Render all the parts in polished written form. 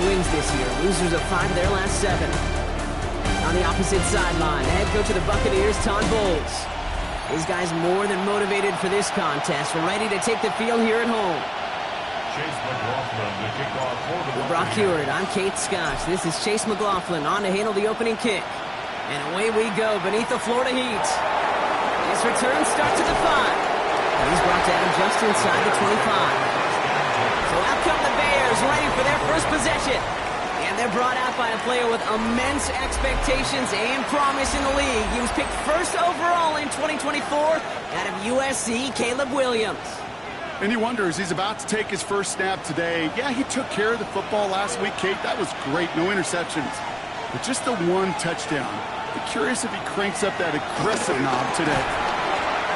wins this year. Losers of 5 of their last 7. On the opposite sideline, the head coach of the Buccaneers, Todd Bowles. His guys more than motivated for this contest, ready to take the field here at home. Chase McLaughlin to kick off for the Brock Hewitt, I'm Kate Scotch. This is Chase McLaughlin on to handle the opening kick. And away we go beneath the Florida heat. This return starts at the 5. He's brought down just inside the 25. So out come the Bears, ready for their first possession. And they're brought out by a player with immense expectations and promise in the league. He was picked first overall in 2024 out of USC, Caleb Williams. And he wonders, he's about to take his first snap today. Yeah, he took care of the football last week, Kate. That was great. No interceptions. But just the 1 touchdown. I'm curious if he cranks up that aggressive knob today.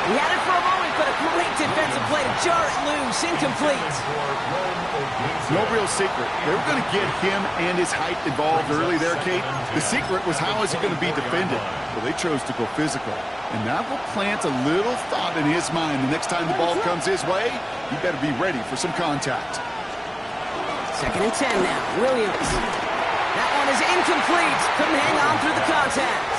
He had it for a moment, but a great defensive play to jar it loose. Incomplete. No real secret. They were going to get him and his height involved early there, Kate. The secret was how is he going to be defended? Well, they chose to go physical. And that will plant a little thought in his mind. The next time the ball comes his way, he better be ready for some contact. 2nd and 10 now. Williams. That one is incomplete. Couldn't hang on through the contact.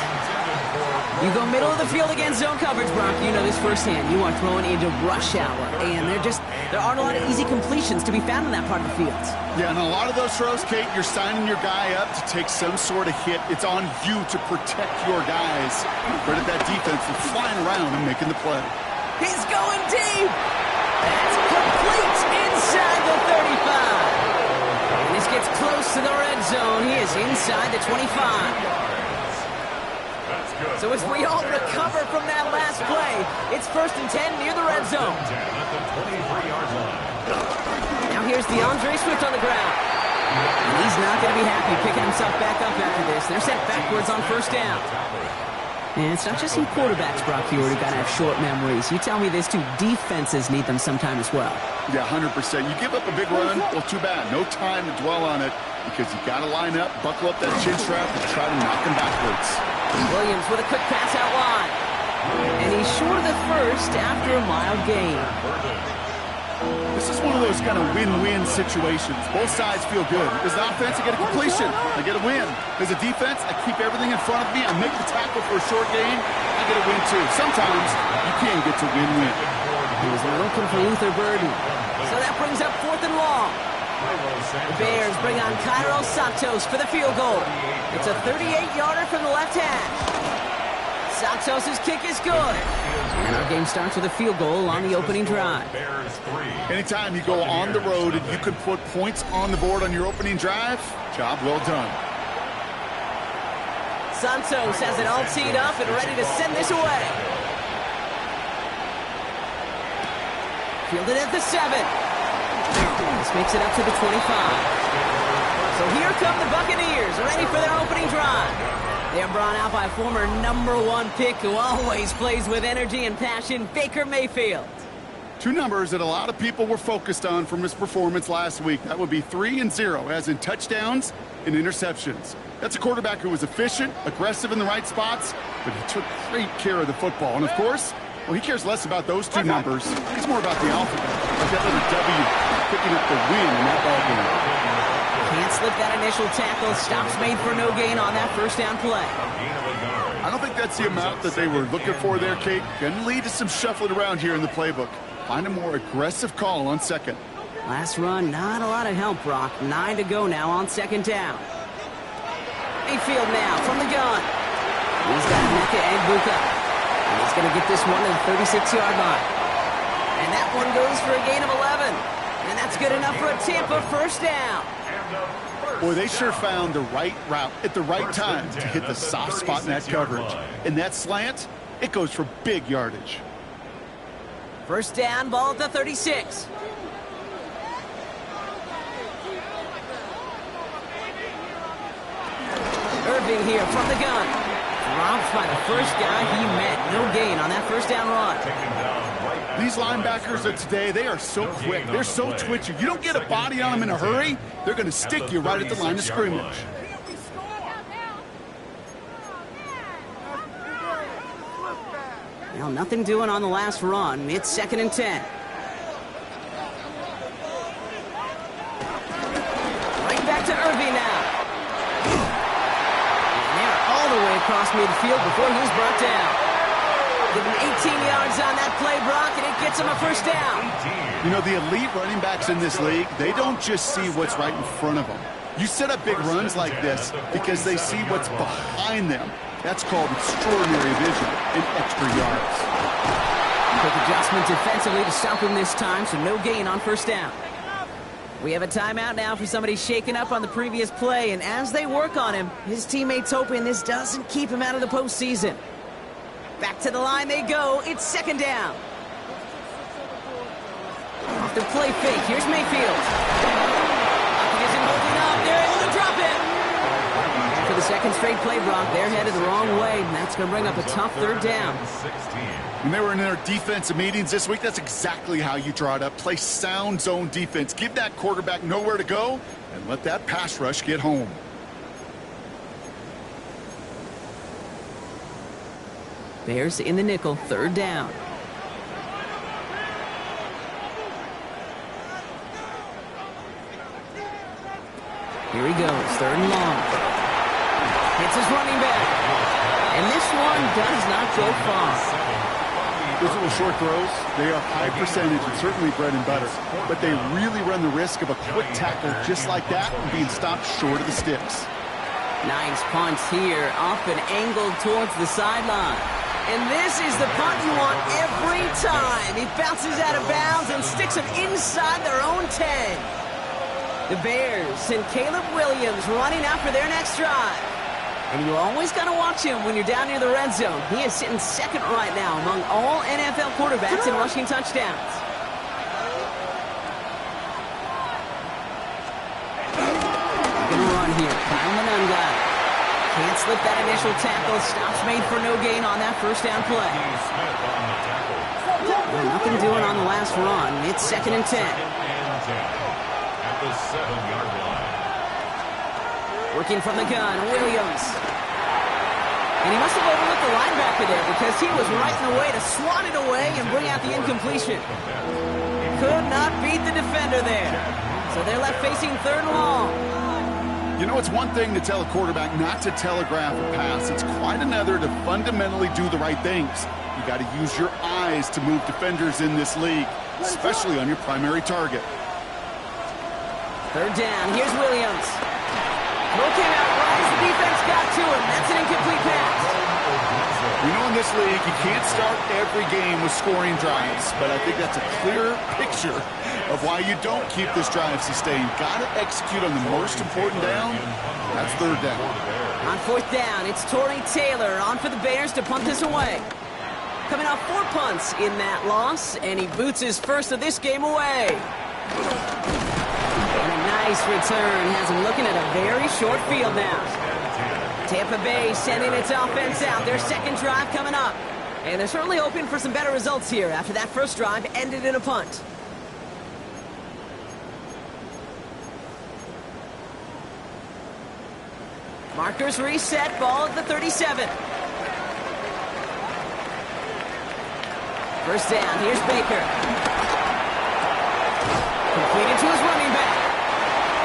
You go middle of the field against zone coverage, Brock. You know this firsthand. You are throwing into rush hour. And there aren't a lot of easy completions to be found in that part of the field. Yeah, and a lot of those throws, Kate, you're signing your guy up to take some sort of hit. It's on you to protect your guys. Credit that defense for flying around and making the play. He's going deep. That's complete inside the 35. And this gets close to the red zone. He is inside the 25. So as we all recover from that last play, it's 1st and 10 near the red zone. Now here's DeAndre Swift on the ground. And he's not going to be happy picking himself back up after this. They're sent backwards on 1st down. And it's not just some quarterbacks, Brock Hewitt, who got to have short memories. You tell me this too, defenses need them sometime as well. Yeah, 100%. You give up a big run, well, too bad. No time to dwell on it because you got to line up, buckle up that chin strap, and try to knock him backwards. Williams with a quick pass out wide. And he's short of the first after a mild gain. This is one of those kind of win-win situations. Both sides feel good. As an offense, I get a completion. I get a win. As a defense, I keep everything in front of me. I make the tackle for a short gain. I get a win, too. Sometimes you can get to win-win. He was looking for Luther Burden. So that brings up 4th and long. The Bears bring on Cairo Santos for the field goal. It's a 38-yarder from the left hash. Santos' kick is good. And our game starts with a field goal on the opening drive. Anytime you go on the road and you can put points on the board on your opening drive, job well done. Santos has it all teed up and ready to send this away. Fielded at the 7. This makes it up to the 25. So here come the Buccaneers, ready for their opening drive. They're brought out by former #1 pick who always plays with energy and passion, Baker Mayfield. 2 numbers that a lot of people were focused on from his performance last week. That would be 3 and 0, as in touchdowns and interceptions. That's a quarterback who was efficient, aggressive in the right spots, but he took great care of the football. And, of course, well, he cares less about those 2 numbers. It's more about the alphabet, like that little W, picking up the win in that ballgame. Can't slip that initial tackle. Stops made for no gain on that 1st down play. I don't think that's the amount that they were looking for there, Kate. Going to lead to some shuffling around here in the playbook. Find a more aggressive call on 2nd. Last run, not a lot of help, Brock. 9 to go now on 2nd down. Mayfield now from the gun. He's got Mecca Egbuka. And he's going to get this one to the 36-yard line. And that one goes for a gain of 11. And that's good enough for a Tampa 1st down. Boy, they sure found the right route at the right time to hit the soft spot in that coverage. And that slant, it goes for big yardage. 1st down, ball at the 36. Irving here from the gun. Dropped by the first guy he met. No gain on that 1st down run. These linebackers of today, they are so quick. They're so twitchy. You don't get a body on them in a hurry, they're going to stick you right at the line of scrimmage. Well, nothing doing on the last run. It's 2nd and 10. Right back to to Irving now. And they're all the way across midfield before he's brought down. Give him 18 yards on that play, Brock, and it gets him a first down. You know, the elite running backs in this league, they don't just see what's right in front of them. You set up big runs like this because they see what's behind them. That's called extraordinary vision and extra yards. Quick adjustment defensively to stop him this time, so no gain on first down. We have a timeout now for somebody shaken up on the previous play, and as they work on him, his teammates hoping this doesn't keep him out of the postseason. Back to the line they go. It's second down. Off the play fake. Here's Mayfield. Isn't holding up. They're able to drop it. For the second straight play, Brock, they're headed the wrong way, and that's going to bring up a tough third down. When they were in their defensive meetings this week, that's exactly how you draw it up. Play sound zone defense. Give that quarterback nowhere to go, and let that pass rush get home. Bears in the nickel, third down. Here he goes, third and long. Hits his running back. And this one does not go far. Those little short throws, they are high percentage and certainly bread and butter. But they really run the risk of a quick tackle just like that and being stopped short of the sticks. Nice punt here, up and angled towards the sideline. And this is the punt you want every time. He bounces out of bounds and sticks him inside their own 10. The Bears send Caleb Williams running out for their next drive. And you always got to watch him when you're down near the red zone. He is sitting second right now among all NFL quarterbacks in rushing touchdowns. Going to run here. Kyle Manunga. Can't slip that initial tackle. Stops made for no gain on that first down play. Well, nothing doing on the last run. It's second and 10. At the 7-yard line. Working from the gun, Williams. And he must have overlooked the linebacker there because he was right in the way to swat it away and bring out the incompletion. Could not beat the defender there. So they're left facing third and long. You know, it's one thing to tell a quarterback not to telegraph a pass. It's quite another to fundamentally do the right things. You got to use your eyes to move defenders in this league, especially on your primary target. Third down. Here's Williams. Throw came out right as the defense got to him. That's an incomplete pass. You know, in this league, you can't start every game with scoring drives, but I think that's a clear picture of why you don't keep this drive sustained. Got to execute on the most important down. That's third down. On fourth down, it's Torrey Taylor on for the Bears to punt this away. Coming off 4 punts in that loss, and he boots his first of this game away. And a nice return has him looking at a very short field now. Tampa Bay sending its offense out. Their second drive coming up. And they're certainly hoping for some better results here after that first drive ended in a punt. Markers reset, ball at the 37. First down, here's Baker. Completed to his running back.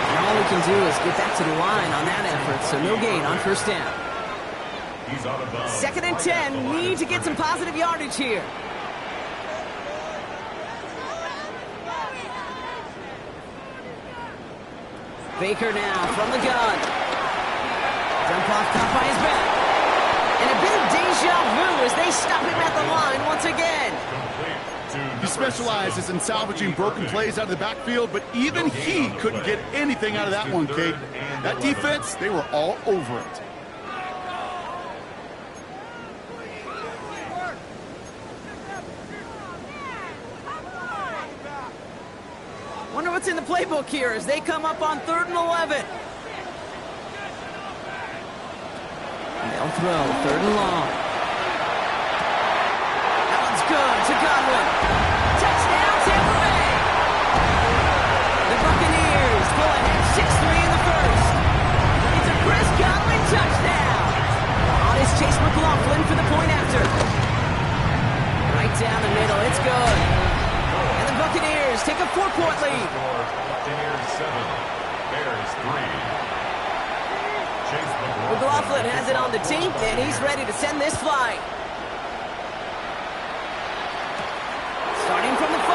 And all we can do is get back to the line on that effort, so no gain on first down. He's out of bounds. Second and 10, need to get some positive yardage here. Baker now from the gun. Dump off caught by his back. And a bit of deja vu as they stop him at the line once again. He specializes in salvaging broken plays out of the backfield, but even he couldn't get anything out of that one, Kate. That defense, they were all over it. Wonder what's in the playbook here as they come up on 3rd and 11. They'll throw, 3rd and long. That one's good to Godwin. Touchdown, Tampa Bay. The Buccaneers pull ahead 6-3 in the first. It's a Chris Godwin touchdown. On is Chase McLaughlin for the point after. Right down the middle, it's good. And the Buccaneers take a 4-point lead. Buccaneers 7, Bears 3. McLaughlin has it on the team, and he's ready to send this flight. Starting from the 5.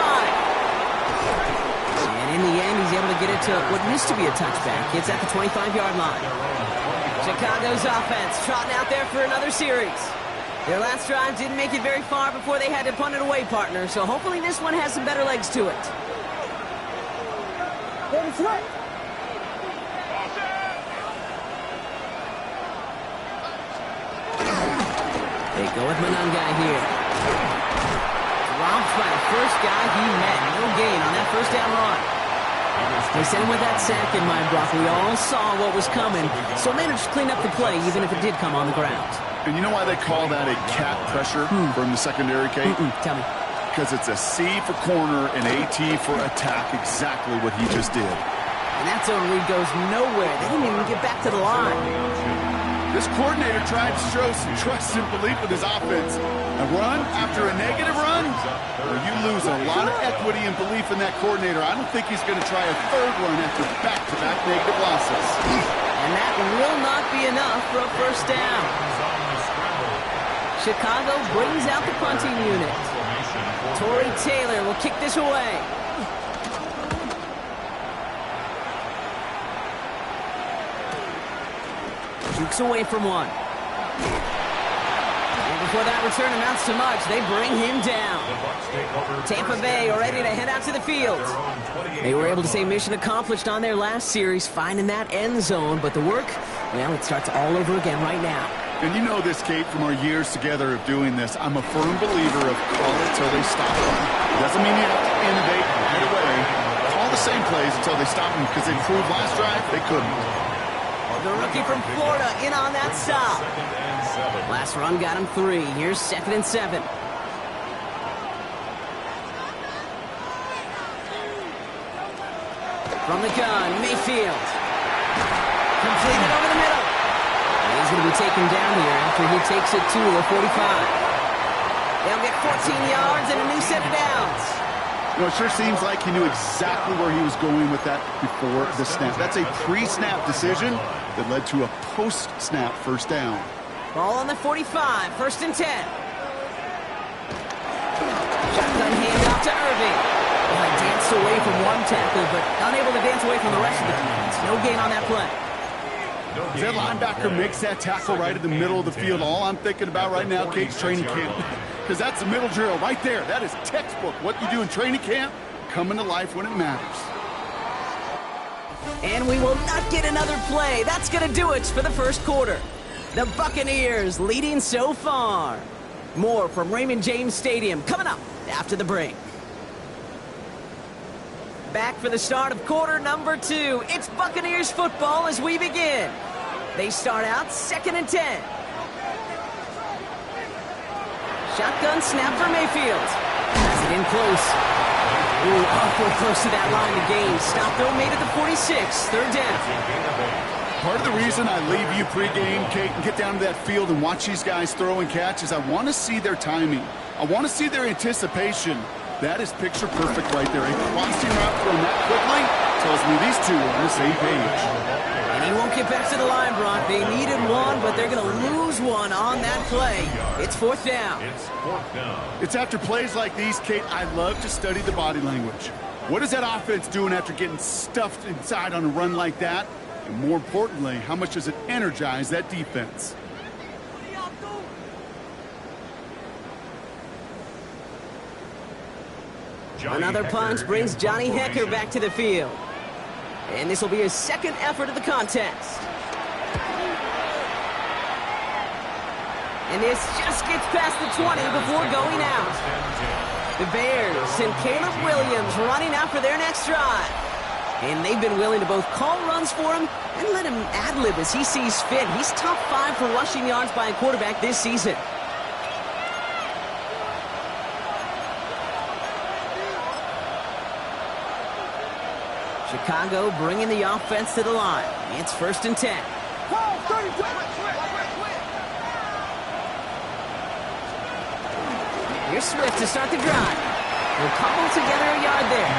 And in the end, he's able to get it to what used to be a touchback. It's at the 25-yard line. Chicago's offense trotting out there for another series. Their last drive didn't make it very far before they had to punt it away, partner, so hopefully this one has some better legs to it. They go with Manungai here. Dropped by the first guy he met. No gain on that first down run. They sent him with that sack in mind, Brock. We all saw what was coming, so managed to clean up the play, even if it did come on the ground. And you know why they call that a cat pressure from the secondary, Kate? Tell me. Because it's a C for corner and AT for attack, exactly what he just did. And that zone read goes nowhere. They didn't even get back to the line. This coordinator tried to show some trust and belief with his offense. A run after a negative run, well, you lose a lot of equity and belief in that coordinator. I don't think he's going to try a third run after back-to-back negative losses. And that will not be enough for a first down. Chicago brings out the punting unit. Torrey Taylor will kick this away. Jukes away from one. And before that return amounts to much, they bring him down. Tampa Bay are ready to head out to the field. They were able to say mission accomplished on their last series, finding that end zone, but the work, well, it starts all over again right now. And you know this, Kate, from our years together of doing this. I'm a firm believer of call it till they stop them. Doesn't mean you have to innovate right away. Call the same plays until they stop them, because they proved last drive they couldn't. The rookie from Florida in on that stop. Last run got him 3. Here's 2nd and 7. From the gun, Mayfield. Completed over the middle. And he's going to be taken down here after he takes it to the 45. They'll get 14 yards and a new set of downs. You know, it sure seems like he knew exactly where he was going with that before the snap. That's a pre-snap decision that led to a post-snap first down. Ball on the 45, 1st and 10. Shotgun handoff to Irving. Well, he danced away from one tackle, but unable to dance away from the rest of the defense. No gain on that play. That linebacker makes that tackle right in the middle of the field. All I'm thinking about right now, Kate's training camp. Because that's the middle drill right there. That is textbook. What you do in training camp, coming to life when it matters. And we will not get another play. That's going to do it for the first quarter. The Buccaneers leading so far. More from Raymond James Stadium coming up after the break. Back for the start of quarter number 2. It's Buccaneers football as we begin. They start out 2nd and 10. Shotgun snap for Mayfield. Has it in close. Ooh, awfully close to that line to gain. Stop though, made it to 46. 3rd down. Part of the reason I leave you pregame, Kate, and get down to that field and watch these guys throw and catch is I want to see their timing. I want to see their anticipation. That is picture perfect right there. A crossing route thrown that quickly tells me these two are on the same page. And he won't get back to the line, Brock. They needed one, but they're going to lose one on that play. It's 4th down. It's after plays like these, Kate, I love to study the body language. What is that offense doing after getting stuffed inside on a run like that? And more importantly, how much does it energize that defense? Another punt brings Johnny Hekker back to the field. And this will be his 2nd effort of the contest. And this just gets past the 20 before going out. The Bears and Caleb Williams running out for their next drive. And they've been willing to both call runs for him and let him ad-lib as he sees fit. He's top 5 for rushing yards by a quarterback this season. Chicago bringing the offense to the line. It's 1st and 10. Here's Swift to start the drive. We'll cobble together a yard there.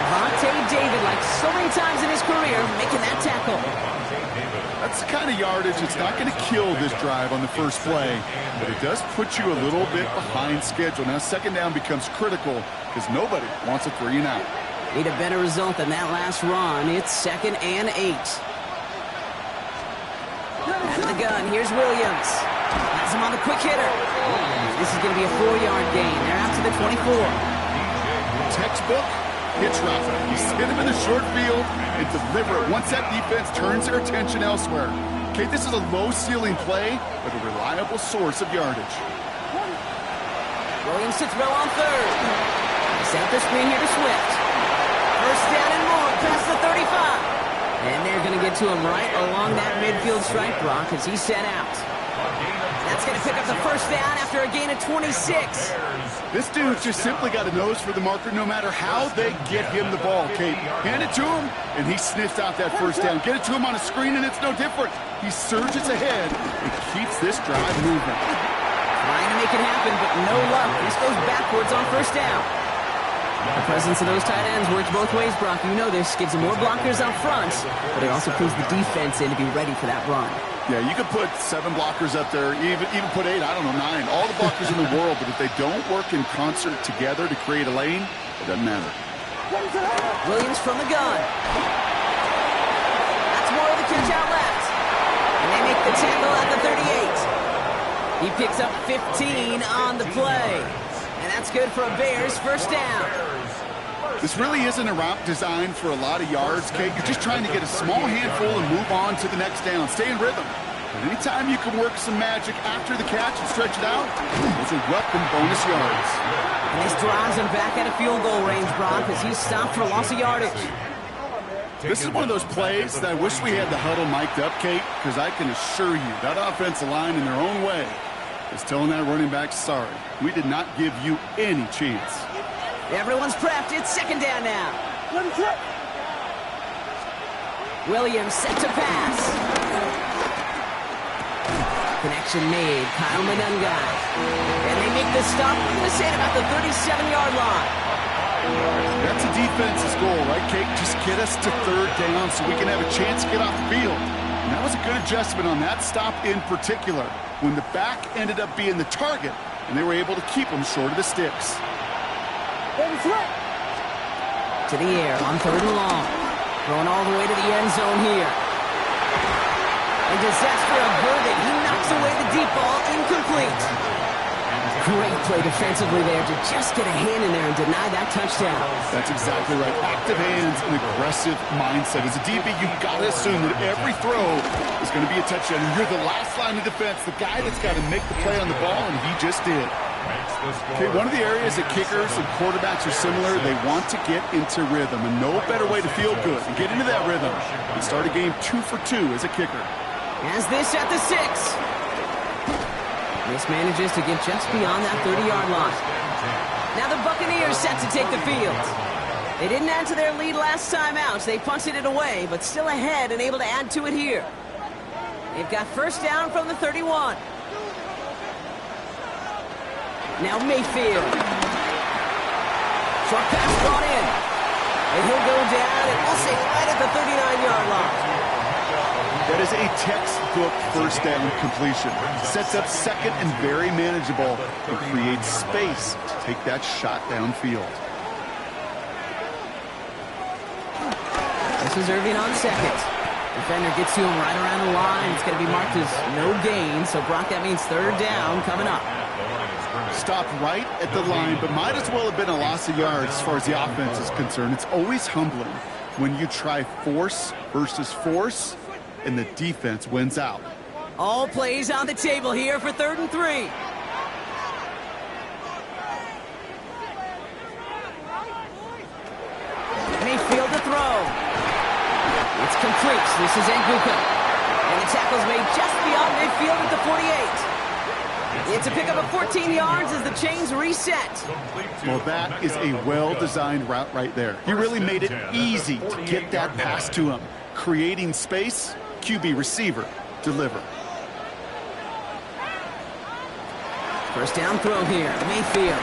Devontae David, like so many times in his career, making that tackle. That's That's the kind of yardage that's not going to kill this drive on the first play, but it does put you a little bit behind schedule. Now, second down becomes critical because nobody wants a 3 and out. Need a better result than that last run. It's 2nd and 8. Out of the gun, here's Williams. Has him on the quick hitter. This is going to be a 4-yard gain. They're out to the 24. Textbook hitch route. You hit him in the short field and deliver it once that defense turns their attention elsewhere. Okay, this is a low-ceiling play, but a reliable source of yardage. Williams to throw on 3rd. Set up the screen here to Swift. First down and more, past the 35. And they're going to get to him right along that midfield stripe, Brock, as he's set out. That's going to pick up the first down after a gain of 26. This dude's just simply got a nose for the marker no matter how they get him the ball, Kate. Hand it to him, and he sniffs out that first down. Get it to him on a screen, and it's no different. He surges ahead and keeps this drive moving. Trying to make it happen, but no luck. This goes backwards on first down. The presence of those tight ends works both ways, Brock. You know this. Gives them more blockers up front, but it also pulls the defense in to be ready for that run. Yeah, you could put 7 blockers up there, even put 8, I don't know, 9. All the blockers in the world, but if they don't work in concert together to create a lane, it doesn't matter. Williams from the gun. That's more of the catch out left. And they make the tackle at the 38. He picks up 15 on the play. And that's good for a Bears first down. This really isn't a route designed for a lot of yards, Kate. You're just trying to get a small handful and move on to the next down. Stay in rhythm. But anytime you can work some magic after the catch and stretch it out, those are welcome bonus yards. And this drives him back at a field goal range, Brock, as he's stopped for loss of yardage. This is one of those plays that I wish we had the huddle mic'd up, Kate, because I can assure you that offensive line in their own way is telling that running back, sorry, we did not give you any chance. Everyone's prepped. It's second down now. Williams set to pass. Connection made. Kyle Manungai. And they make the stop. I'm going to say at about the 37-yard line. That's a defense's goal, right, Kate? Just get us to third down so we can have a chance to get off the field. And that was a good adjustment on that stop in particular, when the back ended up being the target, and they were able to keep them short of the sticks. To the air on 3rd and long. Throwing all the way to the end zone here. A disaster averted. He knocks away the deep ball. Incomplete. Great play defensively there to just get a hand in there and deny that touchdown. That's exactly right. Active hands and aggressive mindset. As a DB, you've got to assume that every throw is going to be a touchdown. And you're the last line of defense, the guy that's got to make the play on the ball, and he just did. Okay, one of the areas that kickers and quarterbacks are similar, they want to get into rhythm, and no better way to feel good and get into that rhythm than start a game 2 for 2 as a kicker. As this at the 6. This manages to get just beyond that 30-yard line. Now the Buccaneers set to take the field. They didn't add to their lead last time out. They punted it away, but still ahead and able to add to it here. They've got first down from the 31. Now Mayfield. Short pass brought in. And he'll go down, and we'll say right at the 39-yard line. That is a textbook first down completion. Sets up second and very manageable and creates space to take that shot downfield. This is Irving on second. Defender gets to him right around the line. It's going to be marked as no gain, so Brock, that means third down coming up. Stopped right at the line, but might as well have been a loss of yards as far as the offense is concerned. It's always humbling when you try force versus force, and the defense wins out. All plays on the table here for 3rd and 3. Mayfield to throw. It's complete. This is Nguka. And the tackle's made just beyond midfield at the 48. It's a pickup of 14 yards as the chains reset. Well, that is a well-designed route right there. He really made it easy to get that pass to him. Creating space, QB receiver, deliver. First down throw here, Mayfield.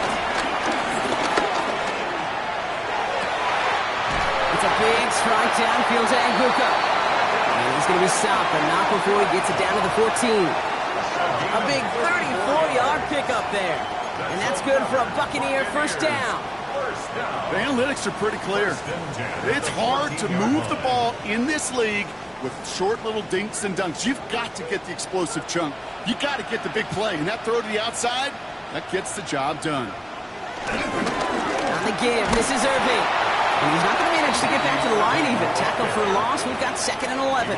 It's a big strike downfield to Nguka. And He's going to be stopped, but not before he gets it down to the 14. A big 34-yard pickup there. And that's good for a Buccaneer first down. The analytics are pretty clear. It's hard to move the ball in this league with short little dinks and dunks. You've got to get the explosive chunk. You got to get the big play. And that throw to the outside, that gets the job done. On the give, this is Irving. And he's not going to manage to get back to the line even. Tackle for loss, we've got 2nd and 11.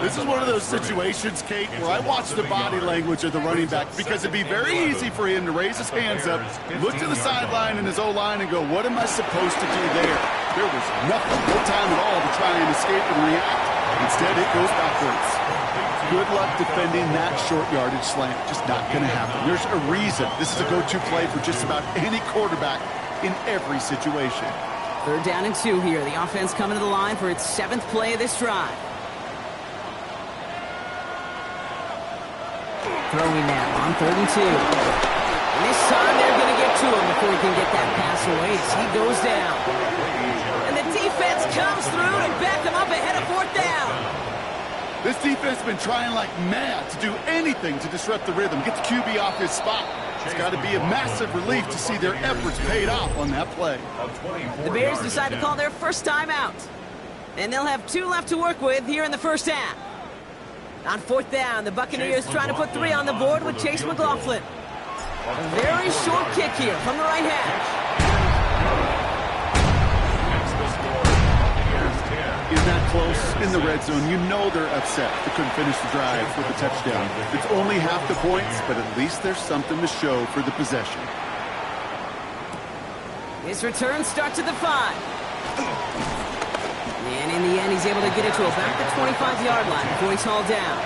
This is one of those situations, Kate, where I watch the body language of the running back because it'd be very easy for him to raise his hands up, look to the sideline and his O-line and go, what am I supposed to do there? There was nothing, no time at all to try and escape and react. Instead, it goes backwards. Good luck defending that short yardage slant. Just not going to happen. There's a reason. This is a go-to play for just about any quarterback in every situation. 3rd down and 2 here. The offense coming to the line for its 7th play of this drive. Throwing now on 3rd and 2. And this time they're going to get to him before he can get that pass away as he goes down. And the defense comes through and back him up ahead of 4th down. This defense has been trying like mad to do anything to disrupt the rhythm, get the QB off his spot. It's got to be a massive relief to see their efforts paid off on that play. The Bears decide to call their first time out. And they'll have 2 left to work with here in the first half. On 4th down, the Buccaneers trying to put 3 on the board with Chase McLaughlin. A very short kick here from the right hash. In that close, in the red zone, you know they're upset they couldn't finish the drive with a touchdown. It's only half the points, but at least there's something to show for the possession. His return starts at the 5. And in the end, he's able to get it to about the 25-yard line before he's hauled down.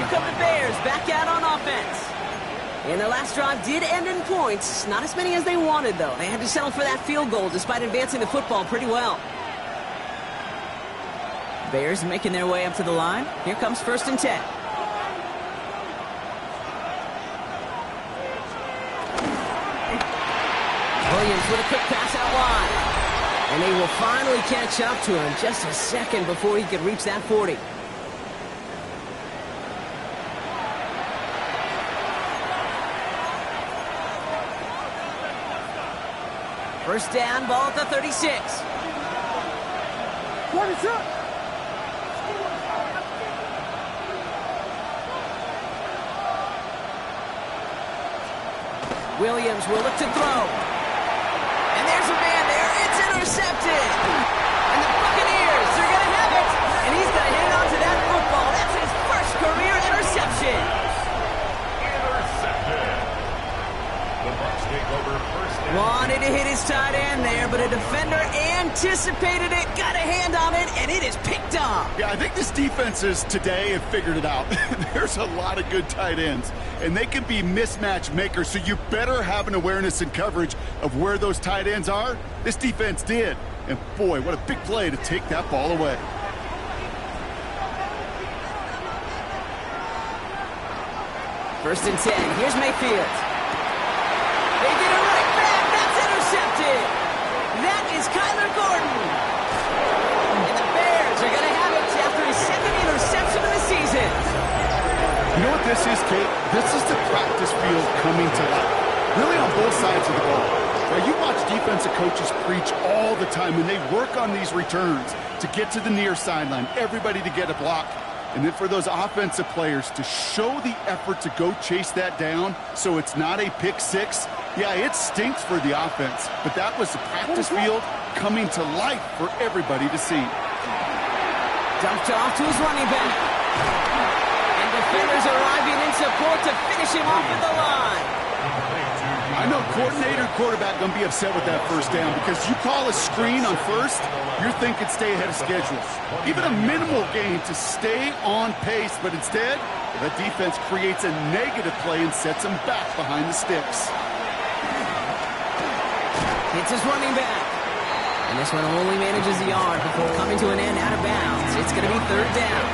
Here come the Bears back out on offense. And their last drive did end in points. Not as many as they wanted, though. They had to settle for that field goal despite advancing the football pretty well. Bears making their way up to the line. Here comes 1st and 10. Williams with a quick pass out wide. And they will finally catch up to him just a second before he could reach that 40. First down, ball at the 36. What is up? Williams will look to throw. And there's a man there. It's intercepted. And the Buccaneers are going to have it. And he's going to hang on to that football. That's his first career interception. Intercepted. The Bucs take over first down. Wanted to hit his tight end there, but a defender anticipated it, got a hand on it, and it is picked up. Yeah, I think this defenses today have figured it out. There's a lot of good tight ends, and they can be mismatch makers, so you better have an awareness and coverage of where those tight ends are. This defense did, and boy, what a big play to take that ball away. First and 10, here's Mayfield. They get it right back, that's intercepted. That is Kyler Gordon. And the Bears are going to have it after his 2nd interception of the season. You know what this is, Kate? This is the practice field coming to life. Really on both sides of the ball. Now, you watch defensive coaches preach all the time, and they work on these returns to get to the near sideline, everybody to get a block. And then for those offensive players to show the effort to go chase that down so it's not a pick six, yeah, it stinks for the offense. But that was the practice field coming to life for everybody to see. Dumped off to his running back. And defenders arriving in support to finish him off at the line. I know coordinator quarterback going to be upset with that first down because you call a screen on first, you're thinking stay ahead of schedule. Even a minimal gain to stay on pace, but instead, the defense creates a negative play and sets them back behind the sticks. It's his running back. And this one only manages the yard before coming to an end out of bounds. It's going to be 3rd down.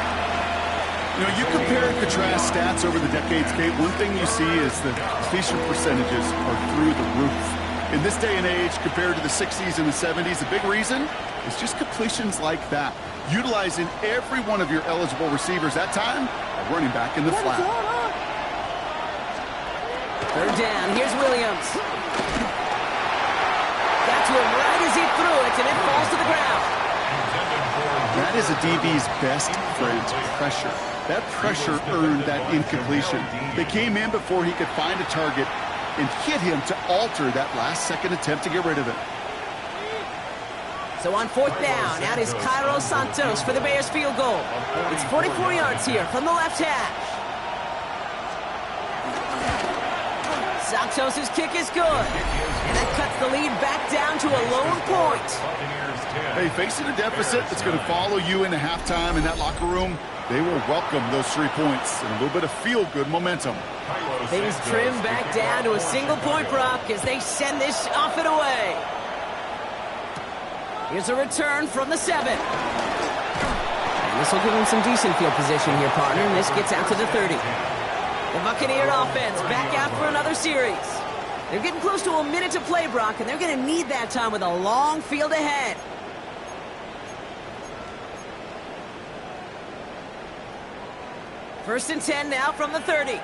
You know, you compare and contrast stats over the decades, Kate. One thing you see is the completion percentages are through the roof. In this day and age, compared to the 60s and the 70s, the big reason is just completions like that. Utilizing every one of your eligible receivers that time, a running back in the flat. Third down, here's Williams. Got to him right as he threw it, and it falls to the ground. That is a DB's best friend, pressure. That pressure earned that incompletion. They came in before he could find a target and hit him to alter that last-second attempt to get rid of it. So on fourth down, out is Cairo Santos for the Bears field goal. It's 44 yards here from the left hash. Santos' kick is good. And that cuts the lead back down to a lone point. Hey, facing a deficit that's going to follow you into halftime in that locker room, they will welcome those 3 points and a little bit of feel-good momentum. Things trim back down to a single-point Brock as they send this off and away. Here's a return from the 7. And this will give them some decent field position here, partner, and this gets out to the 30. The Buccaneer offense back out for another series. They're getting close to a minute to play, Brock, and they're going to need that time with a long field ahead. First and 10 now from the 30.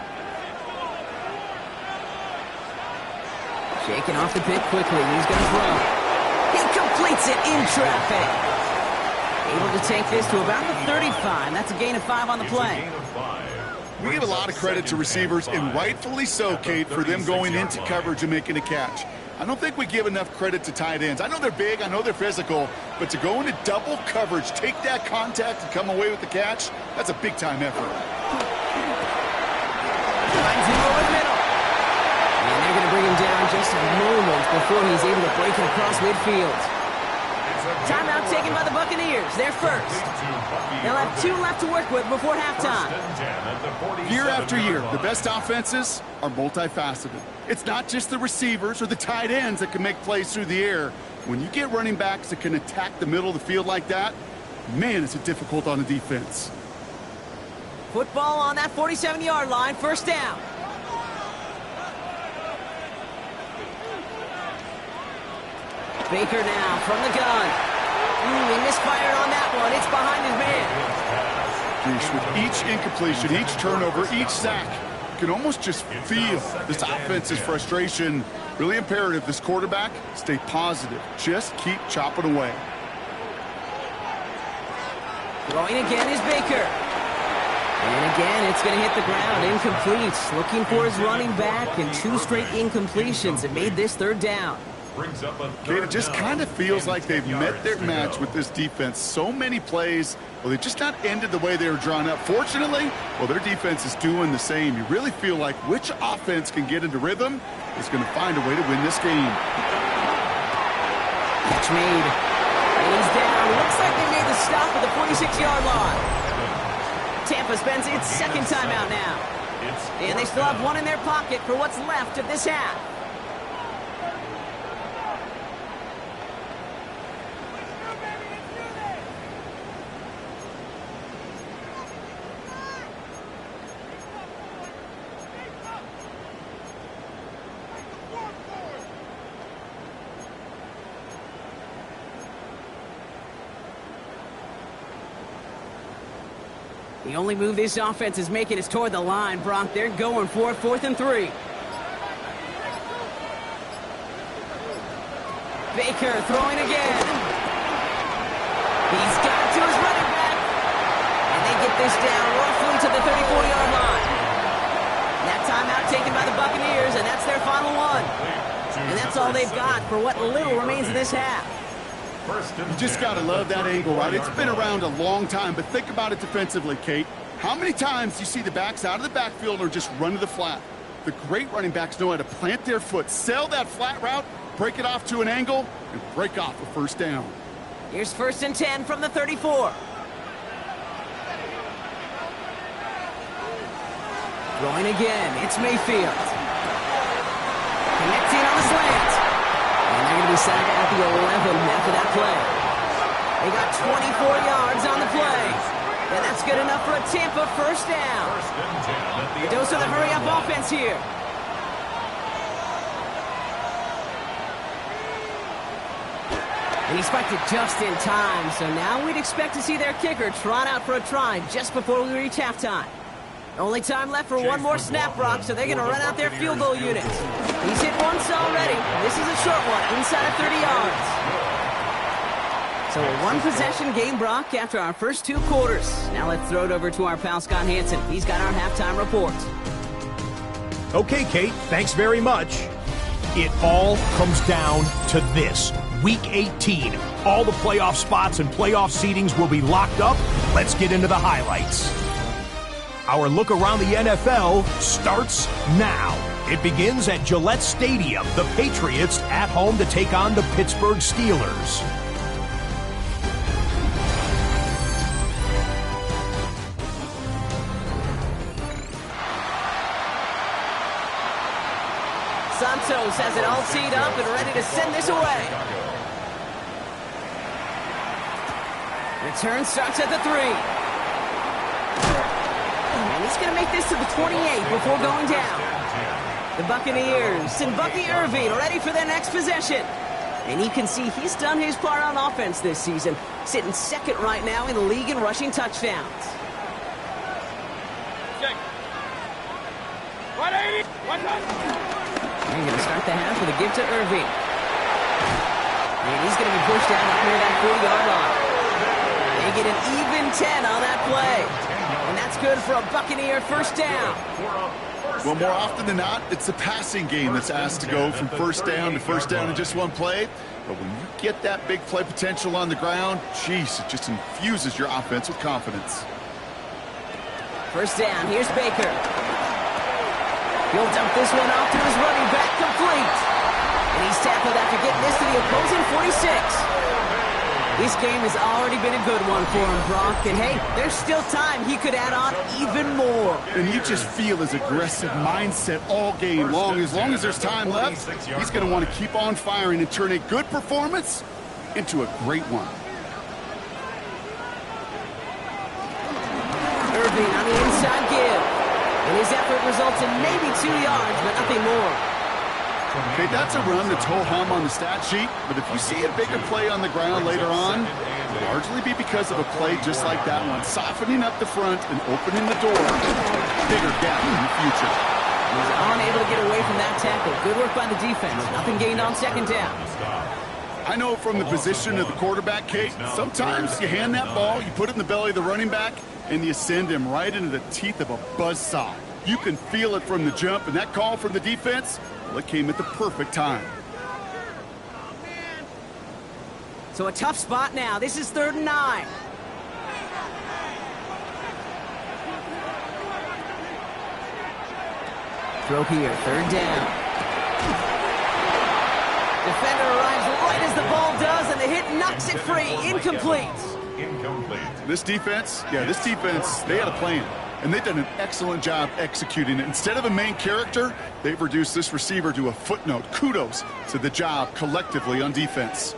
Shaking off the pick quickly. He's going to throw. He completes it in traffic. Able to take this to about the 35. That's a gain of 5 on the play. We give a lot of credit to receivers, and rightfully so, Kate, for them going into coverage and making a catch. I don't think we give enough credit to tight ends. I know they're big, I know they're physical, but to go into double coverage, take that contact and come away with the catch, that's a big-time effort. Finds him over the middle. And they're going to bring him down just a moment before he's able to break it across midfield. Timeout taken by the Buccaneers. They're first. They'll have 2 left to work with before halftime. Year after year, the best offenses are multifaceted. It's not just the receivers or the tight ends that can make plays through the air. When you get running backs that can attack the middle of the field like that, man, is it difficult on the defense. Football on that 47-yard line, first down. Baker now from the gun. He misfired on that one. It's behind his man. With each incompletion, each turnover, each sack, you can almost just feel this offense's frustration. Really imperative this quarterback stay positive. Just keep chopping away. Throwing again is Baker. And again, it's going to hit the ground. Incomplete. Looking for his running back, and 2 straight incompletions have made this third down. Kate, it just kind of feels like they've met their match with this defense. So many plays, well, they just not ended the way they were drawn up. Fortunately, well, their defense is doing the same. You really feel like which offense can get into rhythm is going to find a way to win this game. Catch made. And he's down. Looks like they made the stop at the 46-yard line. Tampa spends its second timeout now. And they still have 1 in their pocket for what's left of this half. The only move this offense is making is toward the line, Brock. They're going for it, 4th and 3. Baker throwing again. He's got it to his running back. And they get this down roughly to the 34-yard line. That timeout taken by the Buccaneers, and that's their final one. And that's all they've got for what little remains of this half. You just got to love that angle, right? It's been around a long time, but think about it defensively, Kate. How many times do you see the backs out of the backfield or just run to the flat? The great running backs know how to plant their foot, sell that flat route, break it off to an angle, and break off a first down. Here's 1st and 10 from the 34. Throwing again, it's Mayfield. Connecting on the slant. And they're going to be sacked at the 11 after that play. They got 24 yards on the play. And that's good enough for a Tampa first down. A dose of the hurry-up offense here. And he spiked it just in time, so now we'd expect to see their kicker trot out for a try just before we reach halftime. Only time left for one more snap, Brock, so they're going to run out their field goal units. He's hit once already. This is a short one, inside of 30 yards. So a one-possession game, Brock, after our first 2 quarters. Now let's throw it over to our pal Scott Hansen. He's got our halftime report. Okay, Kate, thanks very much. It all comes down to this. Week 18. All the playoff spots and playoff seedings will be locked up. Let's get into the highlights. Our look around the NFL starts now. It begins at Gillette Stadium. The Patriots at home to take on the Pittsburgh Steelers. Santos has it all teed up and ready to send this away. Return starts at the 3. And he's going to make this to the 28 before going down. The Buccaneers and Bucky Irving ready for their next possession. And you can see he's done his part on offense this season, sitting second right now in the league in rushing touchdowns. 180! They're going to start the half with a give to Irving. And he's going to be pushed out up near that 40-yard line. They get an even 10 on that play. And that's good for a Buccaneer first down. Well, more often than not, it's the passing game that's asked to go from first down in just one play. But when you get that big play potential on the ground, geez, it just infuses your offense with confidence. First down, here's Baker. He'll dump this one off to his running back, complete. And he's tackled after getting this to the opposing 46. This game has already been a good one for him, Brock. And hey, there's still time. He could add on even more. And you just feel his aggressive mindset all game long. As long as there's time left, he's going to want to keep on firing and turn a good performance into a great one. Irving on the inside give. And his effort results in maybe 2 yards, but nothing more. Okay, that's a run that's ho-hum on the stat sheet, but if you see a bigger play on the ground later on, it'll largely be because of a play just like that one, softening up the front and opening the door to a bigger gap in the future. He's unable to get away from that tackle. Good work by the defense. Nothing gained on second down. I know from the position of the quarterback, Kate, sometimes you hand that ball, you put it in the belly of the running back, and you send him right into the teeth of a buzzsaw. You can feel it from the jump, and that call from the defense, well, it came at the perfect time. So a tough spot now. This is 3rd and 9. Throw here, 3rd down. Defender arrives right as the ball does, and the hit knocks it free. Incomplete. This defense, they had a plan. And they've done an excellent job executing it. Instead of a main character, they've reduced this receiver to a footnote. Kudos to the job collectively on defense.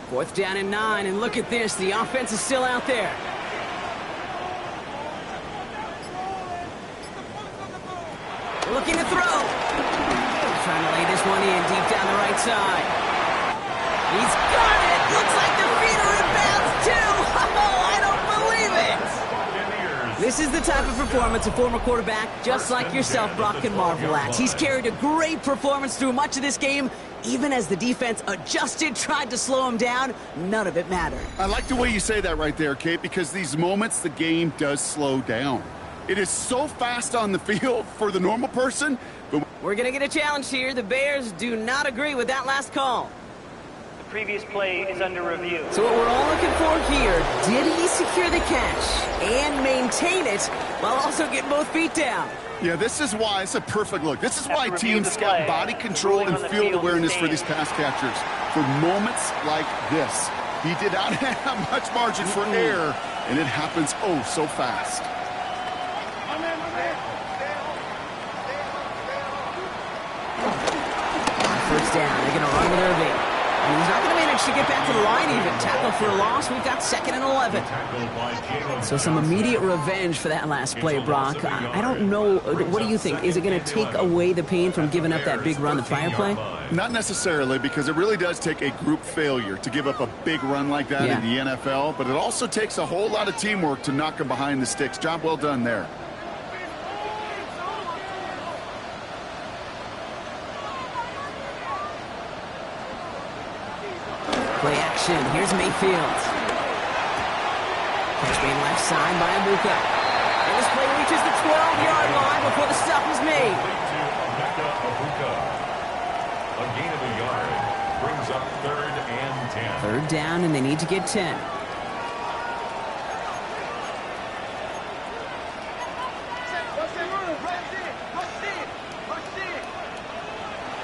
Fourth down and 9, and look at this. The offense is still out there. Looking to throw. Trying to lay this one in deep down the right side. He's got it. Looks like the feet are in bounds too. Oh, I don't believe it. This is the type of performance a former quarterback, just like yourself, Brock, can marvel at. He's carried a great performance through much of this game. Even as the defense adjusted, tried to slow him down, none of it mattered. I like the way you say that right there, Kate, because these moments the game does slow down. It is so fast on the field for the normal person. But we're going to get a challenge here. The Bears do not agree with that last call. The previous play is under review. So what we're all looking for here, did he secure the catch and maintain it while also getting both feet down? Yeah, this is why it's a perfect look. This is why teams scout body control and field awareness for these pass catchers. For moments like this, he did not have much margin for error, and it happens oh so fast. First down. They're going to run with Irving. And he's not going to manage to get back to the line even. Tackle for a loss. We've got 2nd and 11. So some immediate revenge for that last play, Brock. I don't know. What do you think? Is it going to take away the pain from giving up that big run the fire play? Not necessarily, because it really does take a group failure to give up a big run like that in the NFL. But it also takes a whole lot of teamwork to knock him behind the sticks. Job well done there. Play action. Here's Mayfield. Catch being left side by Abuka. And this play reaches the 12-yard line before the stop is made. A gain of a yard brings up 3rd and 10. 3rd down, and they need to get 10.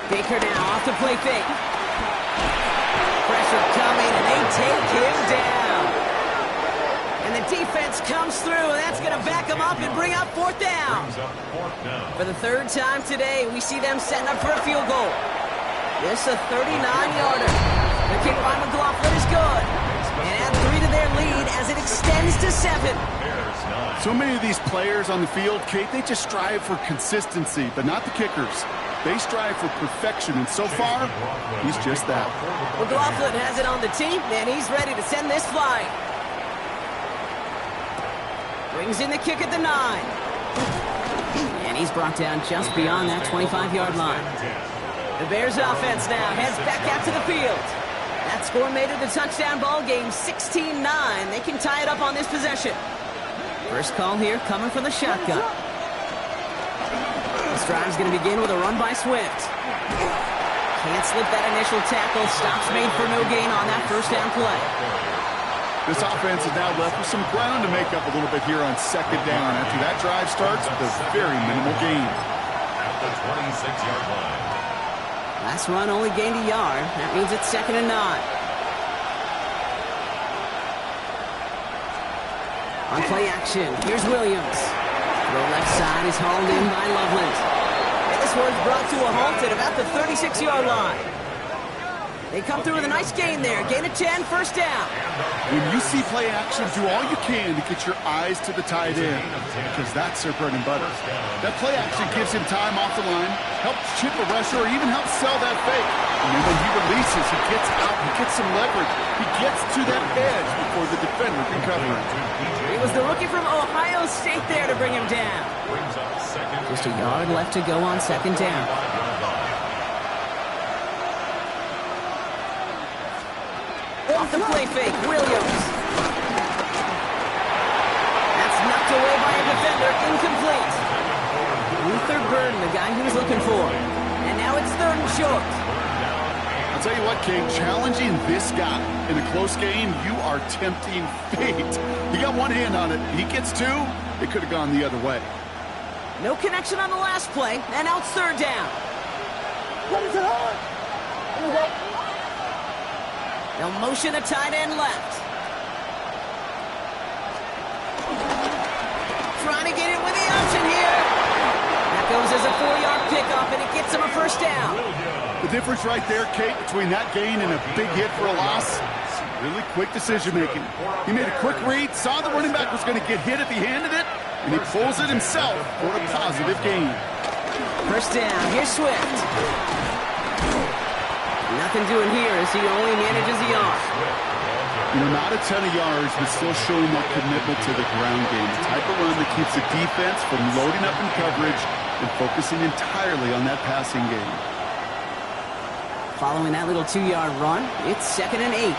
Baker now off the play fake. Pressure coming, and they take him down. And the defense comes through, and that's going to back them up and bring up 4th down. For the 3rd time today, we see them setting up for a field goal. This is a 39-yarder. The kick by McLaughlin is good. And add 3 to their lead as it extends to 7. So many of these players on the field, Kate, they just strive for consistency, but not the kickers. They strive for perfection, and so far, he's just that. McLaughlin has it on the team, and he's ready to send this flying. Brings in the kick at the 9. And he's brought down just beyond that 25-yard line. The Bears offense now heads back out to the field. That score made it the touchdown ball game, 16-9. They can tie it up on this possession. First call here coming from the shotgun. This drive's going to begin with a run by Swift. Can't slip that initial tackle. Stops made for no gain on that 1st down play. This offense is now left with some ground to make up a little bit here on 2nd down after that drive starts with a very minimal gain. At the 26-yard line. Last run only gained a yard. That means it's 2nd and 9. On play action, here's Williams. The left side is hauled in by Loveland. And this one's brought to a halt at about the 36-yard line. They come through with a nice gain there. Gain of 10, 1st down. When you see play action, do all you can to get your eyes to the tight end, because that's their bread and butter. That play action gives him time off the line, helps chip a rusher, or even helps sell that fake. And then when he releases, he gets out, he gets some leverage. He gets to that edge before the defender can cover him. It was the rookie from Ohio State there to bring him down. Just a yard left to go on 2nd down. Off the play fake, Williams. That's knocked away by a defender, incomplete. Luther Burden, the guy he was looking for. And now it's 3rd and short. I'll tell you what, King, challenging this guy in a close game, you are tempting fate. He got one hand on it. He gets 2, it could have gone the other way. No connection on the last play, and now it's 3rd down. They'll motion a tight end left. Trying to get it with the option here. That goes as a 4-yard pickoff, and it gets him a 1st down. The difference right there, Kate, between that gain and a big hit for a loss, really quick decision-making. He made a quick read, saw the running back was going to get hit if he handed it, and he pulls it himself for a positive gain. 1st down, here's Swift. Nothing doing here as he only manages a yard. You know, not a ton of yards, but still showing that commitment to the ground game. The type of run that keeps the defense from loading up in coverage and focusing entirely on that passing game. Following that little 2-yard run, it's 2nd and 8.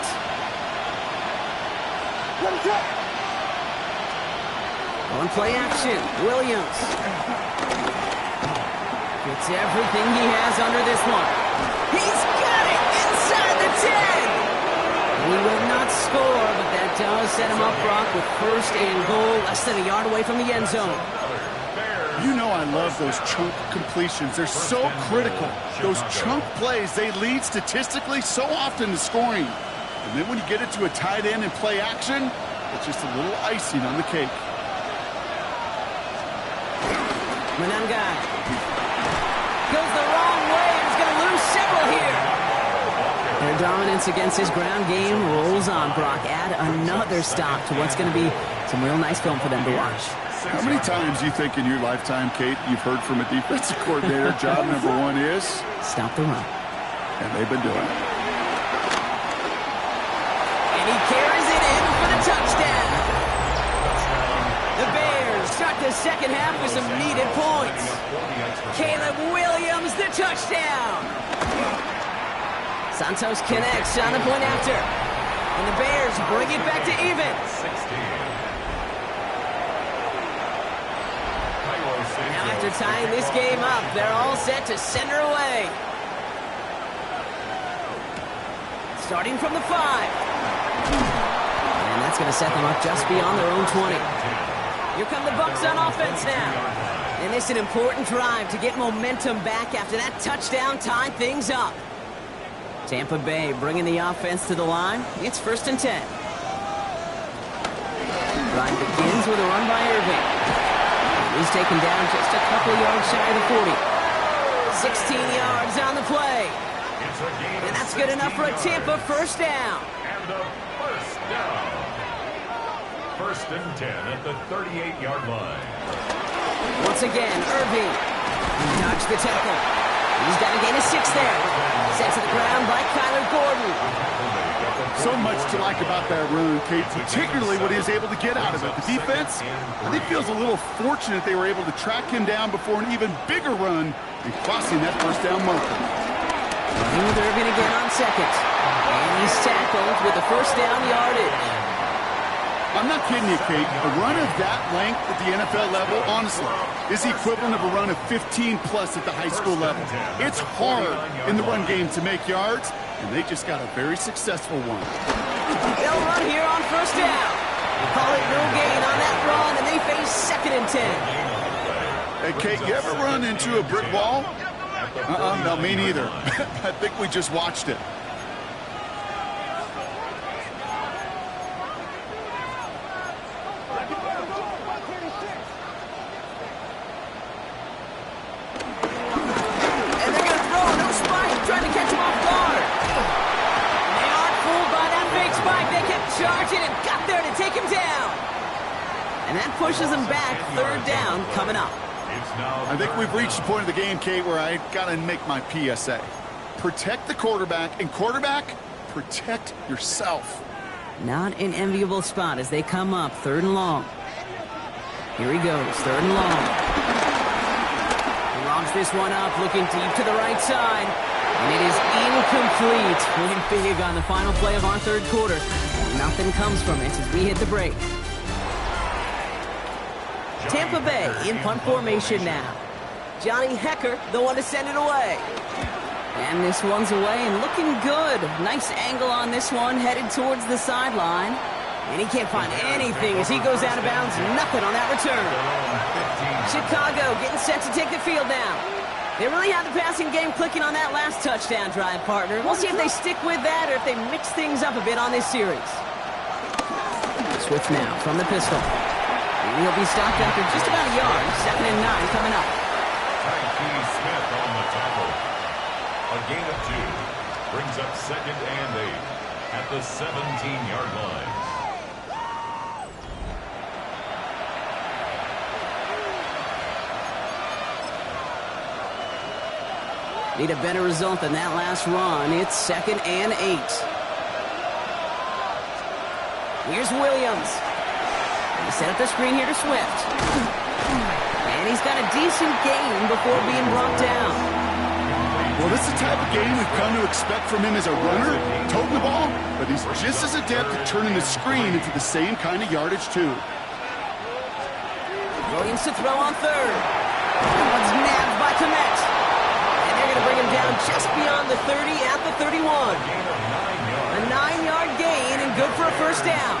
On play action, Williams. Gets everything he has under this one. He's got it inside the 10. He will not score, but that does set him up, Brock, with 1st and goal, less than a yard away from the end zone. You know I love those chunk completions. They're so critical. Those chunk plays, they lead statistically so often to scoring. And then when you get it to a tight end and play action, it's just a little icing on the cake. Manangai goes the wrong way and is going to lose several here. They're Their dominance against his ground game rolls on. Brock, add another stop to what's going to be some real nice film for them to watch. How many times do you think in your lifetime, Kate, you've heard from a defensive coordinator, job number one is? Stop the run. And they've been doing it. And he carries it in for the touchdown. The Bears start the second half with some needed points. Caleb Williams, the touchdown. Santos connects on the point after. And the Bears bring it back to even. Now after tying this game up, they're all set to send her away. Starting from the 5. And that's going to set them up just beyond their own 20. Here come the Bucs on offense now. And it's an important drive to get momentum back after that touchdown tied things up. Tampa Bay bringing the offense to the line. It's 1st and 10. Drive begins with a run by Irving. He's taken down just a couple yards shy of the 40. 16 yards on the play. And that's good enough for a Tampa first down. And a first down. 1st and 10 at the 38-yard line. Once again, Irving. He dodged the tackle. He's got to gain a 6 there. Sent to the ground by Kyler Gordon. So much to like about that run, Kate, particularly what he was able to get out of it. The defense, I think, feels a little fortunate they were able to track him down before an even bigger run and crossing that first down marker. Running with Irving again on 2nd. And he's tackled with the first down yardage. I'm not kidding you, Kate. A run of that length at the NFL level, honestly, is the equivalent of a run of 15-plus at the high school level. It's hard in the run game to make yards, and they just got a very successful one. They'll run here on first down. Call it no gain on that run, and they face 2nd and 10. Hey, Kate, you ever run into a brick wall? No, me neither. I think we just watched it. Charging and got there to take him down. And that pushes him back. 3rd down coming up. I think we've reached the point of the game, Kate, where I got to make my PSA. Protect the quarterback, and quarterback, protect yourself. Not an enviable spot as they come up. 3rd and long. Here he goes. 3rd and long. He launches this one up, looking deep to the right side. And it is incomplete. Win big on the final play of our 3rd quarter. Nothing comes from it as we hit the break. Tampa Bay in punt formation now. Johnny Hecker, the one to send it away. And this one's away and looking good. Nice angle on this one, headed towards the sideline. And he can't find anything as he goes out of bounds. Nothing on that return. Chicago getting set to take the field now. They really had the passing game clicking on that last touchdown drive, partner. We'll see if they stick with that or if they mix things up a bit on this series. Swift now from the pistol. And he'll be stopped after just about a yard. 2nd and 9 coming up. Tyke Smith on the tackle. A gain of 2. Brings up 2nd and 8 at the 17-yard line. Need a better result than that last run. It's 2nd and 8. Here's Williams. They set up the screen here to Swift. And he's got a decent gain before being brought down. Well, this is the type of game we've come to expect from him as a runner, toting the ball, but he's just as adept at turning the screen into the same kind of yardage, too. Williams to throw on 3rd. One's nabbed by Komet. They're going to bring him down just beyond the 30 at the 31. A 9-yard gain and good for a first down.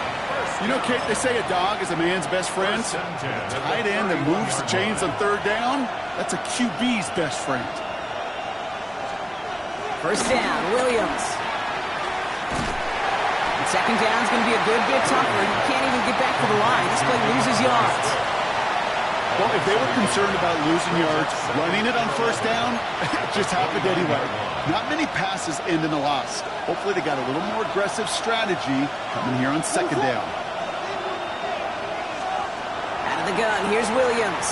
You know, Kate, they say a dog is a man's best friend. Tight end that moves the chains on 3rd down, that's a QB's best friend. First down, Williams. And 2nd down is going to be a good bit tougher. He can't even get back to the line. This play loses yards. Well, if they were concerned about losing yards, running it on first down, it just happened anyway. Not many passes end in a loss. Hopefully they got a little more aggressive strategy coming here on second down. Out of the gun, here's Williams.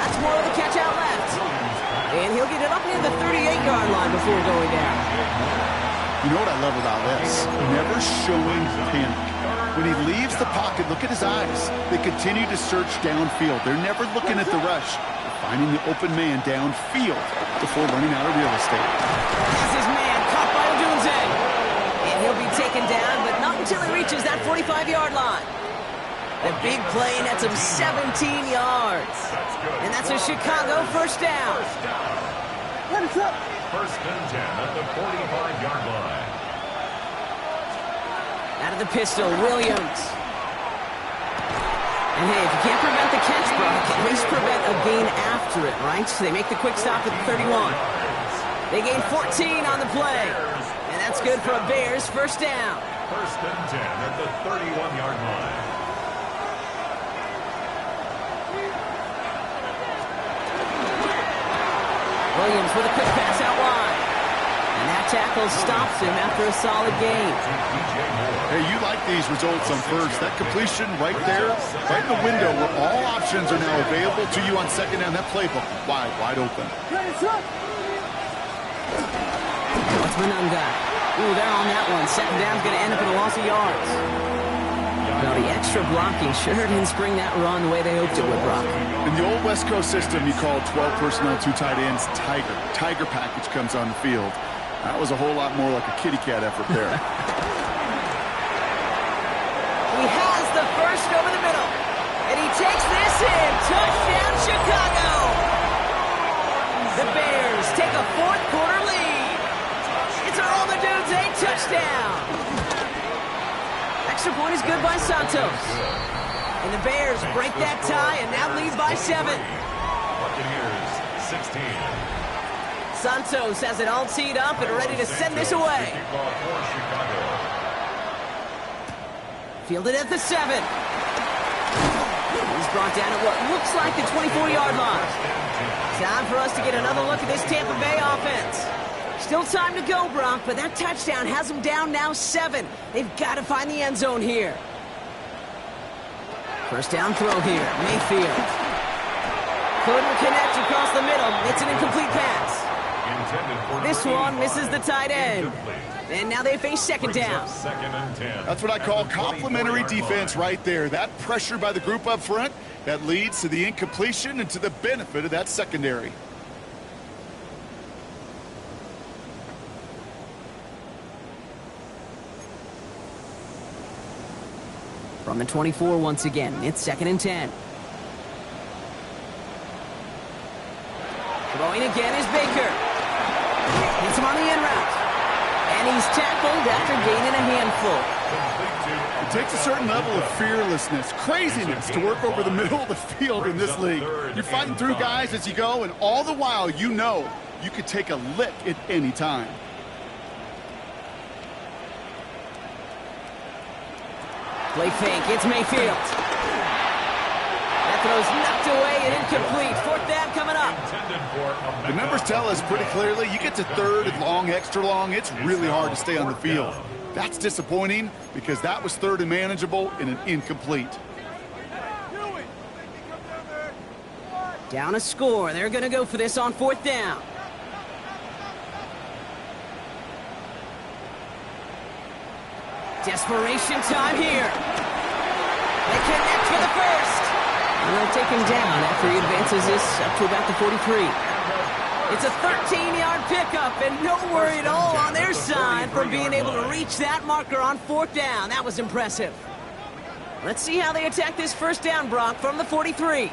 That's more of the catch out left. And he'll get it up near the 38-yard line before going down. You know what I love about this? Never showing panic. When he leaves the pocket, look at his eyes. They continue to search downfield. They're never looking at the rush. They're finding the open man downfield before running out of real estate. That's his man, caught by Odunze. And he'll be taken down, but not until he reaches that 45-yard line. The big play nets him 17 yards. And that's a Chicago first down. First and 10 at the 45-yard line. Out of the pistol, Williams. And hey, if you can't prevent the catch, Brock, at least prevent a gain after it, right? So they make the quick stop at the 31. They gain 14 on the play. And that's good for a Bears first down. First and 10 at the 31-yard line. Williams with a quick pass out wide. And that tackle stops him after a solid gain. Hey, you like these results on first. That completion right there, right in the window where all options are now available to you on second down. That playbook wide open. What's Manunga? Ooh, they're on that one. Second down's going to end up in a loss of yards. Now, the extra blocking sure didn't spring that run the way they hoped it would, Brock. In the old West Coast system, you called 12 personnel, 2 tight ends, Tiger. Tiger package comes on the field. That was a whole lot more like a kitty cat effort there. He has the first over the middle. And he takes this in. Touchdown, Chicago. The Bears take a fourth-quarter lead. It's a roll the dudes, a touchdown. Extra point is good by Santos. And the Bears break that tie and now lead by 7. Buccaneers, 16. Santos has it all teed up and ready to send this away. Fielded at the 7. He's brought down at what looks like the 24-yard line. Time for us to get another look at this Tampa Bay offense. Still time to go, Brock, but that touchdown has them down now 7. They've got to find the end zone here. First down throw here, Mayfield. Couldn't connect across the middle. It's an incomplete pass. This one misses the tight end. And now they face second down. Second and 10. That's what I call complimentary defense right there. That pressure by the group up front, that leads to the incompletion and to the benefit of that secondary. From the 24 once again, it's second and 10. Throwing again is Baker. Hits him on the in route. And he's tackled after gaining a handful. It takes a certain level of fearlessness, craziness to work over the middle of the field in this league. You're fighting through guys as you go, and all the while you know you could take a lick at any time. Play fake, it's Mayfield. That throw's knocked away and incomplete. Fourth down coming up. The numbers tell us pretty clearly, you get to third and long, extra long, it's really hard to stay on the field. That's disappointing because that was third and manageable and an incomplete. Down a score. They're going to go for this on fourth down. Desperation time here. They connect for the first. And they'll take him down after he advances this up to about the 43. It's a 13-yard pickup, and no worry at all on their side from being able to reach that marker on fourth down. That was impressive. Let's see how they attack this first down, Brock, from the 43.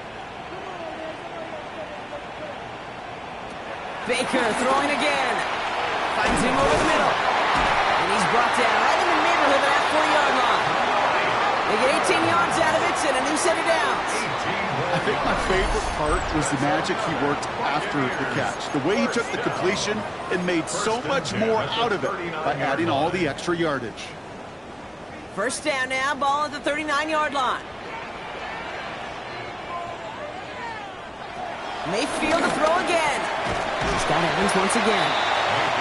Baker throwing again. Finds him over the middle. And he's brought down right in the neighborhood of that 40-yard line. They get 18 yards out of it and a new set of downs. I think my favorite part was the magic he worked after the catch. The way he took the completion and made so much more out of it by adding all the extra yardage. First down now, ball at the 39-yard line. Mayfield to throw again. He's got Evans once again.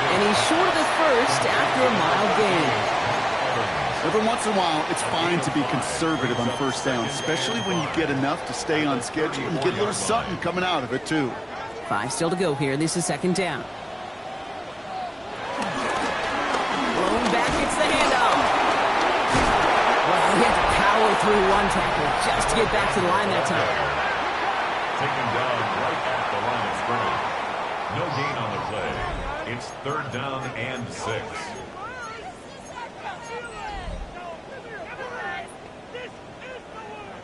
And he's short of the first after a mild gain. Every once in a while, it's fine to be conservative on first down, especially when you get enough to stay on schedule and get a little something coming out of it, too. 5 still to go here. This is second down. Blown back, it's the handoff. Well, he had to power through one tackle just to get back to the line that time. Taken down right at the line of scrimmage. No gain on the play. It's third down and 6.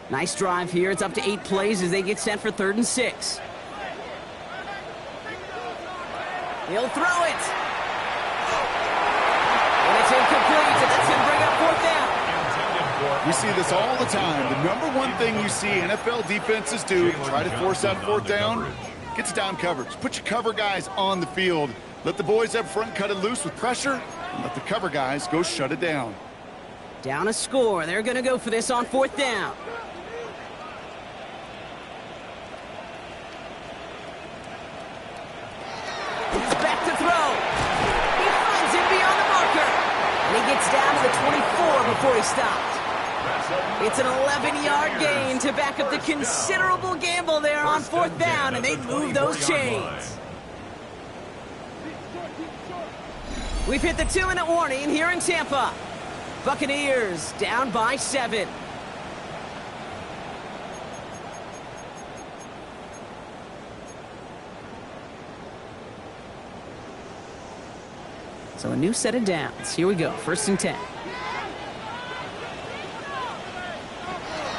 Nice drive here. It's up to 8 plays as they get set for 3rd and 6. He'll throw it. And it's incomplete, and that's going to bring up 4th down. We see this all the time. The number one thing you see NFL defenses do to try to force out 4th down, get to down coverage. Put your cover guys on the field. Let the boys up front cut it loose with pressure, and let the cover guys go shut it down. Down a score. They're going to go for this on 4th down. He's back to throw. He finds it beyond the marker. And he gets down to the 24 before he stopped. It's an 11-yard gain to back up the considerable gamble there on 4th down, and they move those chains. We've hit the 2-minute warning here in Tampa. Buccaneers down by 7. So a new set of downs. Here we go, 1st and 10.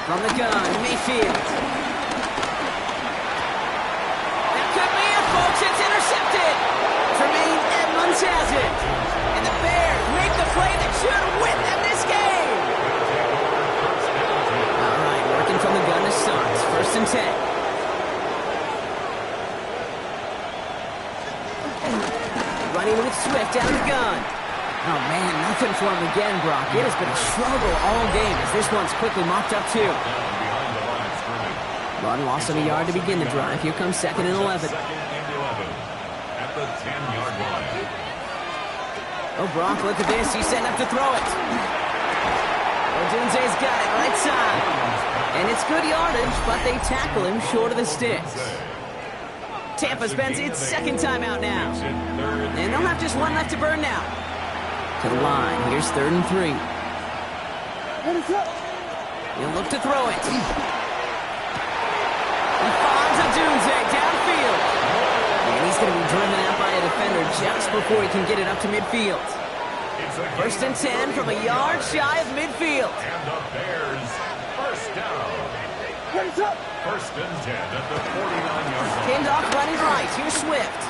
From the gun, Mayfield. That could be it, folks. It's intercepted. Tremaine Edmonds has it. And the Bears make the play that should win them this game. All right, working from the gun to start. 1st and 10. Running with Swift out of the gun. Oh, man, nothing for him again, Brock. It has been a struggle all game as this one's quickly mopped up, too. Run loss of a yard to begin the drive. Here comes 2nd and 11. At the 10-yard line. Oh, Brock, look at this. He's setting up to throw it. Odunze's got it right side. And it's good yardage, but they tackle him short of the sticks. Tampa spends its 2nd timeout now. And they'll have just one left to burn now. To the line. Here's 3rd and 3. He'll look to throw it. He finds Odunze downfield. And he's going to be driven out by a defender just before he can get it up to midfield. 1st and 10 from a yard shy of midfield. And the Bears first down. 1st and 10 at the 49-yard line. Pinned off running right. Here's Swift.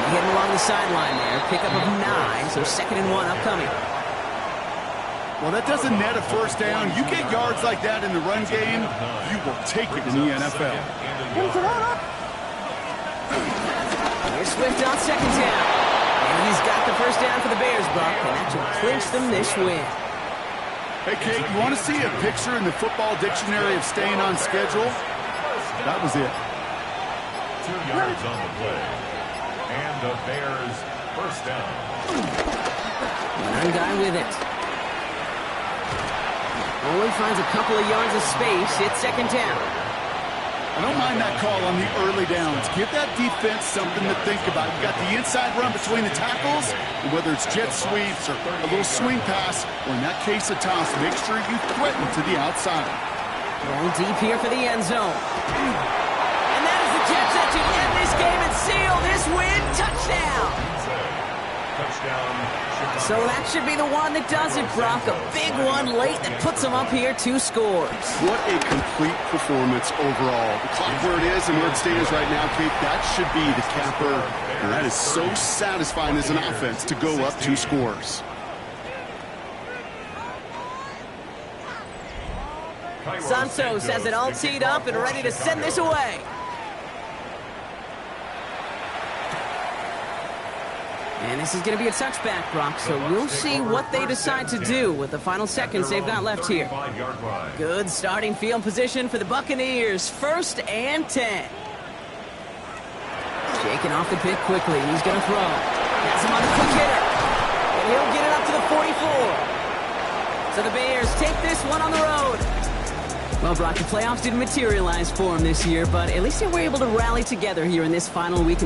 Getting along the sideline there. Pickup of 9, so 2nd and 1 upcoming. Well, that doesn't net a 1st down. You get yards like that in the run game, you will take it in the NFL. Here's Swift on 2nd down. And he's got the 1st down for the Bears, Buck, and that should clinch them this win. Hey, Kate, you want to see a picture in the football dictionary of staying on schedule? That was it. 2 yards on the play. And the Bears first down. One guy with it. Only finds a couple of yards of space. It's 2nd down. I don't mind that call on the early downs. Give that defense something to think about. You got the inside run between the tackles, and whether it's jet sweeps or a little swing pass, or in that case a toss, make sure you threaten to the outside. Going deep here for the end zone. And that is the catch that should end this game and seal this win. Touchdown. So that should be the one that does it, Brock. A big one late that puts them up here 2 scores. What a complete performance overall. The clock where it is and where it stands right now, Kate, that should be the capper. And that is so satisfying as an offense to go up 2 scores. Santos has it all teed up and ready to send this away. And this is going to be a touchback, Brock, so we'll see what they decide to do with the final seconds they've got left here. Good starting field position for the Buccaneers. 1st and 10. Shaking off the pick quickly. He's going to throw. Has him on the quick hitter. And he'll get it up to the 44. So the Bears take this one on the road. Well, Brock, the playoffs didn't materialize for them this year, but at least they were able to rally together here in this final week.